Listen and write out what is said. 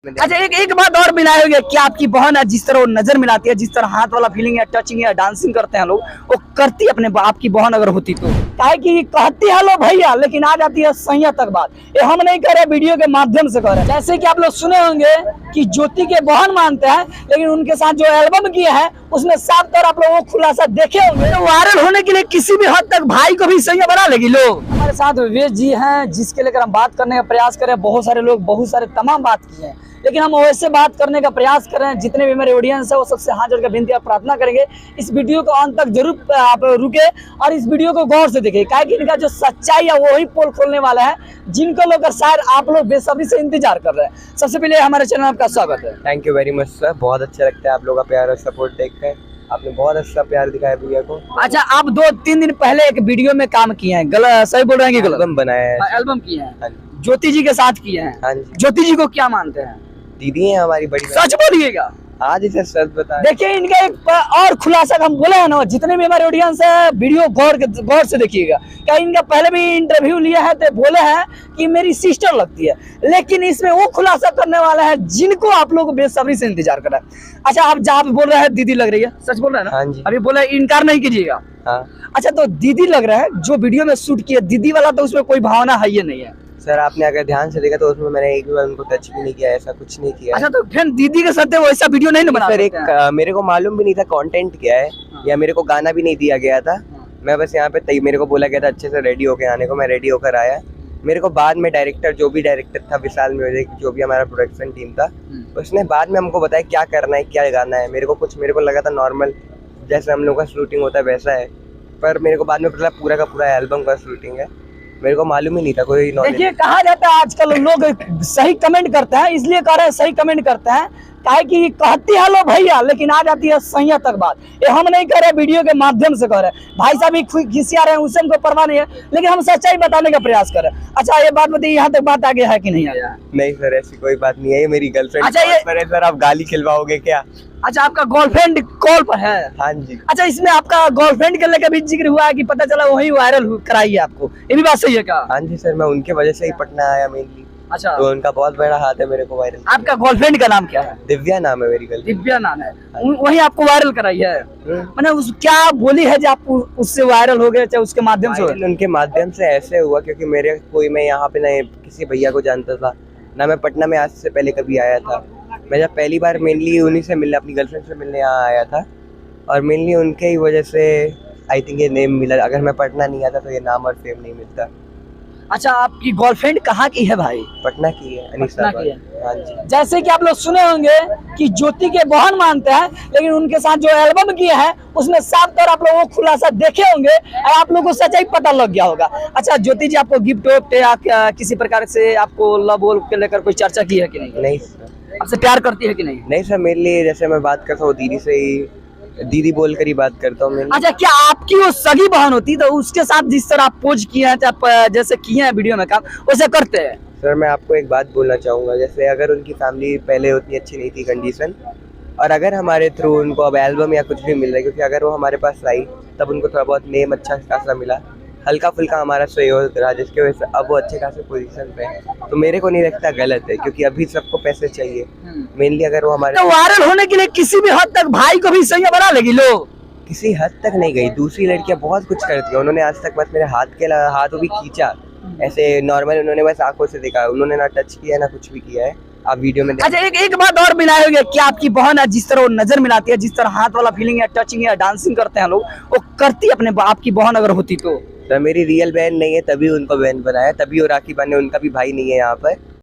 अच्छा, एक बात और मिलाए होगे कि आपकी बहन है, जिस तरह वो नजर मिलाती है, जिस तरह हाथ वाला फीलिंग है, टचिंग है, डांसिंग करते हैं लोग, वो करती अपने आपकी बहन अगर होती तो काहे कि कहती है लो भैया, लेकिन आ जाती है सैया तक बात। ये हम नहीं कह रहे, वीडियो के माध्यम से कह रहे हैं। जैसे कि आप लोग सुने होंगे कि ज्योति के बहन मानते हैं, लेकिन उनके साथ जो एल्बम किया है उसमें साफ तौर आप लोग वो खुलासा देखे होंगे। तो वायरल होने के लिए किसी भी हद तक भाई को भी सैया बना लेगी लोग। हमारे साथ विवेक जी हैं, जिसके लेकर हम बात करने का प्रयास करें। बहुत सारे लोग बहुत सारे तमाम बात किए हैं, लेकिन हम वैसे बात करने का प्रयास कर रहे हैं। जितने भी मेरे ऑडियंस है वो सबसे हाथ जोड़ कर विनती और प्रार्थना करेंगे, इस वीडियो को अंत तक जरूर आप रुके और इस वीडियो को गौर से देखें, क्या कि इनका जो सच्चाई है वही पोल खोलने वाला है, जिनको लेकर शायद आप लोग बेसब्री से इंतजार कर रहे हैं। सबसे पहले हमारे चैनल में आपका स्वागत है। Thank you very much sir, बहुत अच्छा लगता है आप लोगों का प्यार और सपोर्ट देखकर। आपने बहुत अच्छा प्यार दिखाया भैया को। अच्छा, आप 2-3 दिन पहले एक वीडियो में काम किए हैं, गलत सही बोल रहे हैं कि गलत? एल्बम बनाया है। एल्बम किए हैं, हाँ जी। ज्योति जी के साथ किए हैं। हाँ जी। ज्योति जी को क्या मानते हैं? दीदी है हमारी बड़ी। सच बोलिएगा। आज इसे सच बता। देखिए, इनका एक और खुलासा हम बोले हैं ना, जितने भी हमारे ऑडियंस है वीडियो गौर से देखिएगा। क्या इनका पहले भी इंटरव्यू लिया है तो बोले हैं कि मेरी सिस्टर लगती है, लेकिन इसमें वो खुलासा करने वाला है जिनको आप लोग बेसब्री से इंतजार कर रहे हैं। अच्छा, आप जहाँ पे बोल रहे हैं दीदी लग रही है, सच बोल रहे हैं ना? हाँ जी। अभी बोले, इनकार नहीं कीजिएगा। हाँ। अच्छा, तो दीदी लग रहा है, जो वीडियो में शूट किया दीदी वाला, तो उसमें कोई भावना है ये नहीं है सर। आपने अगर ध्यान से देखा तो उसमें मैंने एक भी बार उनको टच भी नहीं किया, ऐसा कुछ नहीं किया। अच्छा, तो फिर दीदी के साथ वैसा वीडियो नहीं बना सर, एक मेरे को मालूम भी नहीं था कंटेंट क्या है। या मेरे को गाना भी नहीं दिया गया था। मैं बस यहाँ पे मेरे को बोला गया था अच्छे से रेडी होके आने को, मैं रेडी होकर आया। मेरे को बाद में डायरेक्टर, जो भी डायरेक्टर था विशाल म्यूजिक, जो भी हमारा प्रोडक्शन टीम था, उसने बाद में हमको बताया क्या करना है, क्या गाना है। मेरे को लगा था नॉर्मल जैसे हम लोग का शूटिंग होता है वैसा है, पर मेरे को बाद में पता पूरा का पूरा एल्बम का शूटिंग है। मेरे को मालूम ही नहीं था कोई नॉलेज। देखिए, कहा जाता है आजकल लोग सही कमेंट करते हैं, इसलिए कह रहे हैं सही कमेंट करते हैं, काहे कि कहती है लो भैया, लेकिन आ जाती है सैया तक बात। ये हम नहीं कह रहे, वीडियो के माध्यम से कह रहे हैं। भाई साहब भी खिसिया रहे हैं, उससे हमको परवाह नहीं है, लेकिन हम सच्चाई बताने का प्रयास कर रहे हैं। अच्छा, ये बात बताइए, यहाँ तक बात आगे है कि नहीं आया? नहीं सर, ऐसी कोई बात नहीं है, ये मेरी गर्लफ्रेंड। अच्छा, ये सर आप गाली खिलवाओगे क्या? अच्छा, आपका गर्लफ्रेंड कॉल पर है? हाँ जी। अच्छा, इसमें आपका गर्लफ्रेंड के लेकर भी जिक्र हुआ है कि पता चला वही वायरल कराई है आपको, ये भी बात सही है क्या? हाँ जी सर, मैं उनके वजह से ही पटना आया मेनली। अच्छा, तो उनका बहुत बड़ा हाथ है मेरे को वायरल। आपका गर्लफ्रेंड का नाम क्या है? दिव्या नाम है मेरी गर्लफ्रेंड। दिव्या नाम है, वही आपको वायरल कराई है? मैंने उस क्या बोली है जो आप उससे वायरल हो गए, चाहे उसके माध्यम से? उनके माध्यम से ऐसे हुआ क्योंकि मैं यहाँ पे ना किसी भैया को जानता था ना, मैं पटना में आज से पहले कभी आया था। मैं जब पहली बार मेनली उन्हीं से मिलने, अपनी गर्लफ्रेंड से मिलने यहाँ आया था, और मेनली उनके ही वजह से आई थिंक ये नेम मिला। अगर मैं पटना नहीं आता तो ये नाम और फेम नहीं मिलता। अच्छा, आपकी गर्लफ्रेंड कहाँ की है भाई? पटना की है, अनीसा की है। हाँ जी। जैसे कि आप लोग सुने होंगे कि ज्योति के बहन मानते हैं, लेकिन उनके साथ जो एल्बम किया है उसमें साफ तौर आप लोग वो खुलासा देखे होंगे और आप लोगों को सच्चाई पता लग गया होगा। अच्छा, ज्योति जी आपको गिफ्ट विफ्ट या किसी प्रकार से आपको लव वोल के लेकर कोई चर्चा की है कि नहीं? नहीं सर। आपसे प्यार करती है कि नहीं? नहीं सर, मेरे लिए जैसे मैं बात करता हूँ दीदी से ही, दीदी बोलकर ही बात करता हूँ मैं। अच्छा, क्या आपकी वो सगी बहन होती तो उसके साथ जिस तरह आप पोज किए हैं, जैसे किए हैं वीडियो में काम, वैसे करते हैं? सर, मैं आपको एक बात बोलना चाहूँगा, जैसे अगर उनकी फैमिली पहले उतनी अच्छी नहीं थी कंडीशन, और अगर हमारे थ्रू उनको अब एल्बम या कुछ भी मिल रहा है, क्योंकि अगर वो हमारे पास आई तब उनको थोड़ा बहुत नेम अच्छा खासा मिला, हल्का फुल्का हमारा सहयोग रहा, जिसकी वजह से अब वो अच्छे खासे पोजीशन पे है। तो मेरे को नहीं लगता गलत है, क्योंकि अभी सबको पैसे चाहिए मेनली। अगर वो हमारे तो वायरल होने के लिए किसी भी हद तक भाई को भी सैया बना लेगी लोग। किसी हद तक नहीं गई, दूसरी लड़कियां बहुत कुछ करती है। उन्होंने आज तक बस मेरे हाथ भी खींचा, ऐसे नॉर्मल उन्होंने बस आंखों से देखा, उन्होंने ना टच किया ना कुछ भी किया है। आप वीडियो में अच्छा, एक बात और मिलाए होगे कि आपकी बहन है, जिस तरह वो नजर मिलाती है, जिस तरह हाथ वाला फीलिंग है, टचिंग है, डांसिंग करते हैं लोग, वो करती अपने आपकी बहन अगर होती तो? मेरी रियल बहन नहीं है, तभी उनको बहन बनाया, तभी वो राखी बांधे, उनका भी भाई नहीं है यहाँ पर।